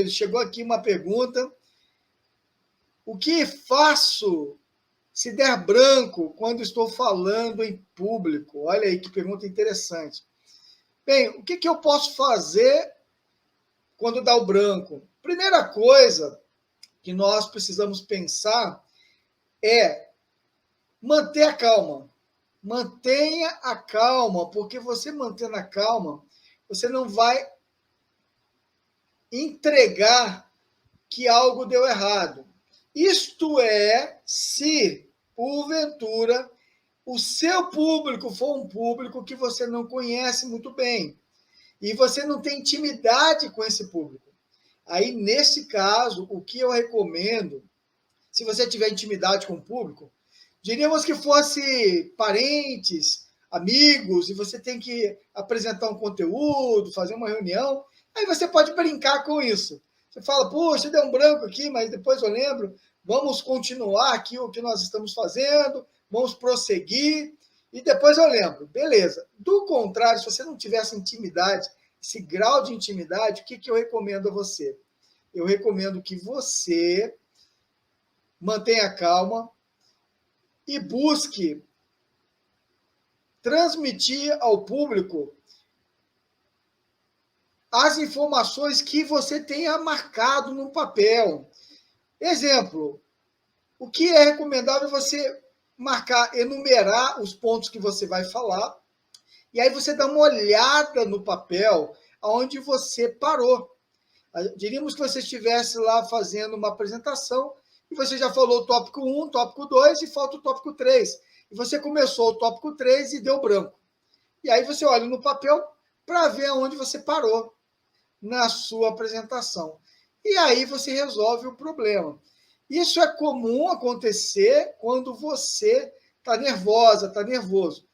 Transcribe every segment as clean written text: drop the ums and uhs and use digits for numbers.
Chegou aqui uma pergunta. O que faço se der branco quando estou falando em público? Olha aí que pergunta interessante. Bem, o que eu posso fazer quando dá o branco? Primeira coisa que nós precisamos pensar é manter a calma. Mantenha a calma, porque você mantendo a calma, você não vai entregar que algo deu errado. Isto é, se, porventura, o seu público for um público que você não conhece muito bem e você não tem intimidade com esse público. Aí, nesse caso, o que eu recomendo, se você tiver intimidade com o público, diríamos que fosse parentes, amigos, e você tem que apresentar um conteúdo, fazer uma reunião, aí você pode brincar com isso. Você fala, puxa, deu um branco aqui, mas depois eu lembro, vamos continuar aqui o que nós estamos fazendo, vamos prosseguir, e depois eu lembro. Beleza. Do contrário, se você não tiver essa intimidade, esse grau de intimidade, o que eu recomendo a você? Eu recomendo que você mantenha calma e busque transmitir ao público as informações que você tenha marcado no papel. Exemplo, o que é recomendável você marcar, enumerar os pontos que você vai falar, e aí você dá uma olhada no papel onde você parou. Diríamos que você estivesse lá fazendo uma apresentação e você já falou o tópico 1, tópico 2 e falta o tópico 3. E você começou o tópico 3 e deu branco. E aí você olha no papel para ver aonde você parou na sua apresentação. E aí você resolve o problema. Isso é comum acontecer quando você está nervosa, está nervoso.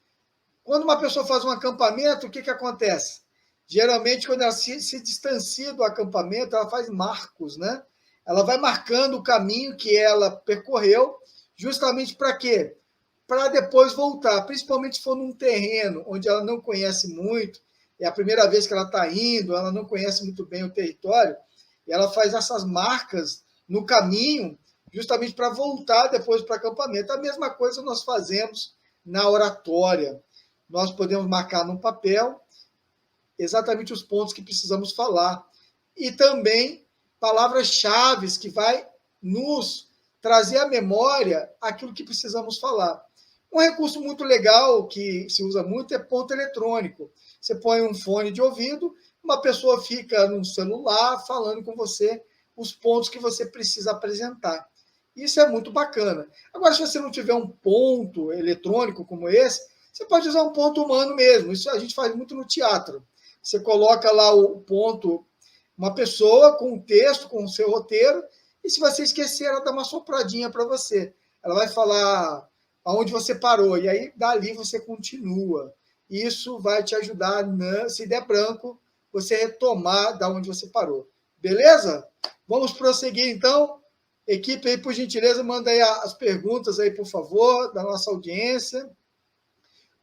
Quando uma pessoa faz um acampamento, o que acontece? Geralmente, quando ela se distancia do acampamento, ela faz marcos, né? Ela vai marcando o caminho que ela percorreu, justamente para quê? Para depois voltar, principalmente se for num terreno onde ela não conhece muito, é a primeira vez que ela está indo, ela não conhece muito bem o território, e ela faz essas marcas no caminho, justamente para voltar depois para o acampamento. A mesma coisa nós fazemos na oratória. Nós podemos marcar no papel exatamente os pontos que precisamos falar. E também palavras-chave que vai nos trazer à memória aquilo que precisamos falar. Um recurso muito legal que se usa muito é ponto eletrônico. Você põe um fone de ouvido, uma pessoa fica no celular falando com você os pontos que você precisa apresentar. Isso é muito bacana. Agora, se você não tiver um ponto eletrônico como esse, você pode usar um ponto humano mesmo. Isso a gente faz muito no teatro. Você coloca lá o ponto, uma pessoa com um texto, com o seu roteiro, e se você esquecer, ela dá uma sopradinha para você. Ela vai falar aonde você parou, e aí dali você continua. Isso vai te ajudar, se der branco, você retomar da onde você parou. Beleza? Vamos prosseguir, então. Equipe aí, por gentileza, manda aí as perguntas aí, por favor, da nossa audiência.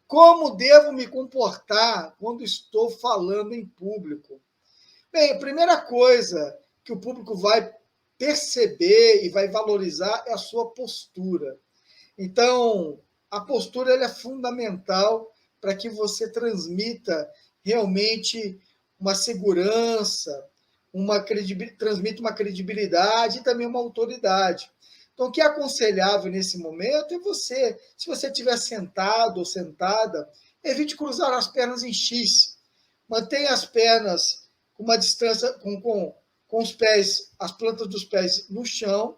Como devo me comportar quando estou falando em público? Bem, a primeira coisa que o público vai perceber e vai valorizar é a sua postura. Então, a postura ela é fundamental para que você transmita realmente uma segurança, transmita uma credibilidade e também uma autoridade. Então, o que é aconselhável nesse momento é você, se você estiver sentado ou sentada, evite cruzar as pernas em X. Mantenha as pernas com uma distância, com os pés, as plantas dos pés no chão,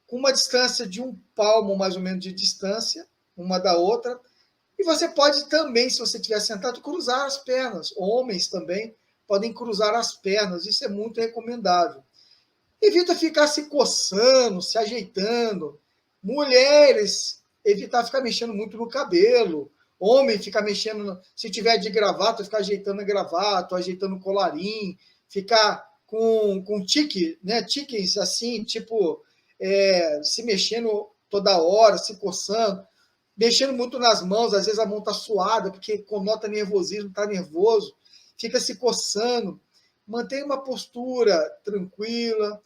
com uma distância de um palmo, mais ou menos, de distância, uma da outra. E você pode também, se você estiver sentado, cruzar as pernas. Homens também podem cruzar as pernas, isso é muito recomendável. Evita ficar se coçando, se ajeitando. Mulheres, evitar ficar mexendo muito no cabelo. Homem, ficar mexendo, se tiver de gravata, ficar ajeitando a gravata, ajeitando o colarinho, ficar com tique, né? Tiques assim, tipo, se mexendo toda hora, se coçando, mexendo muito nas mãos, às vezes a mão está suada, porque conota nervosismo, está nervoso, fica se coçando. mantenha uma postura tranquila,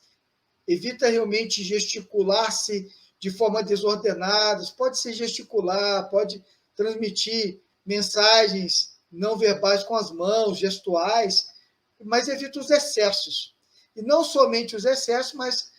evita realmente gesticular-se de forma desordenada. Pode se gesticular, pode transmitir mensagens não verbais com as mãos, gestuais, mas evita os excessos. E não somente os excessos, mas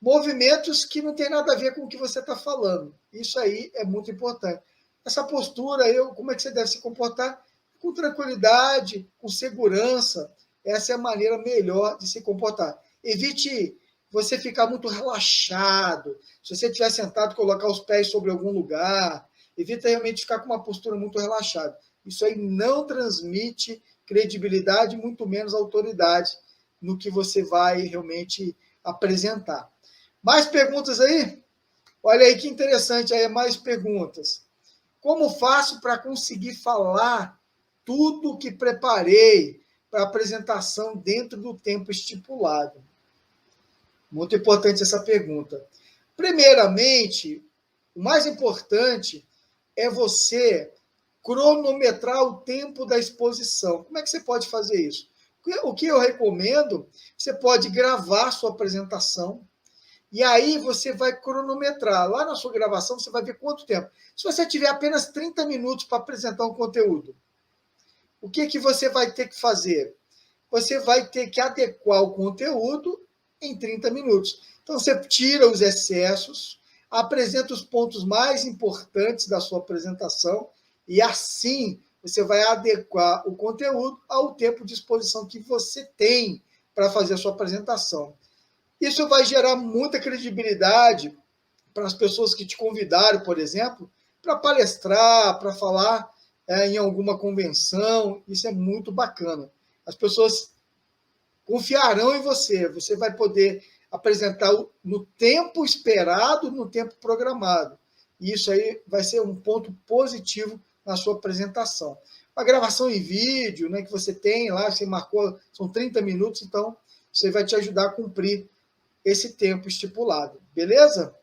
movimentos que não tem nada a ver com o que você está falando. Isso aí é muito importante. Essa postura, como é que você deve se comportar? Com tranquilidade, com segurança. Essa é a maneira melhor de se comportar. Evite você ficar muito relaxado. Se você estiver sentado, colocar os pés sobre algum lugar. Evita realmente ficar com uma postura muito relaxada. Isso aí não transmite credibilidade, muito menos autoridade no que você vai realmente apresentar. Mais perguntas aí? Olha aí que interessante, aí mais perguntas. Como faço para conseguir falar tudo o que preparei para a apresentação dentro do tempo estipulado? Muito importante essa pergunta. Primeiramente, o mais importante é você cronometrar o tempo da exposição. Como é que você pode fazer isso? O que eu recomendo, você pode gravar sua apresentação, e aí você vai cronometrar. Lá na sua gravação, você vai ver quanto tempo. Se você tiver apenas 30 minutos para apresentar um conteúdo, o que você vai ter que fazer? Você vai ter que adequar o conteúdo em 30 minutos. Então, você tira os excessos, apresenta os pontos mais importantes da sua apresentação, e assim você vai adequar o conteúdo ao tempo de exposição que você tem para fazer a sua apresentação. Isso vai gerar muita credibilidade para as pessoas que te convidaram, por exemplo, para palestrar, para falar em alguma convenção. Isso é muito bacana. As pessoas confiarão em você. Você vai poder apresentar no tempo esperado, no tempo programado. E isso aí vai ser um ponto positivo na sua apresentação. A gravação em vídeo, né, que você tem lá, você marcou, são 30 minutos, então você vai te ajudar a cumprir esse tempo estipulado, beleza?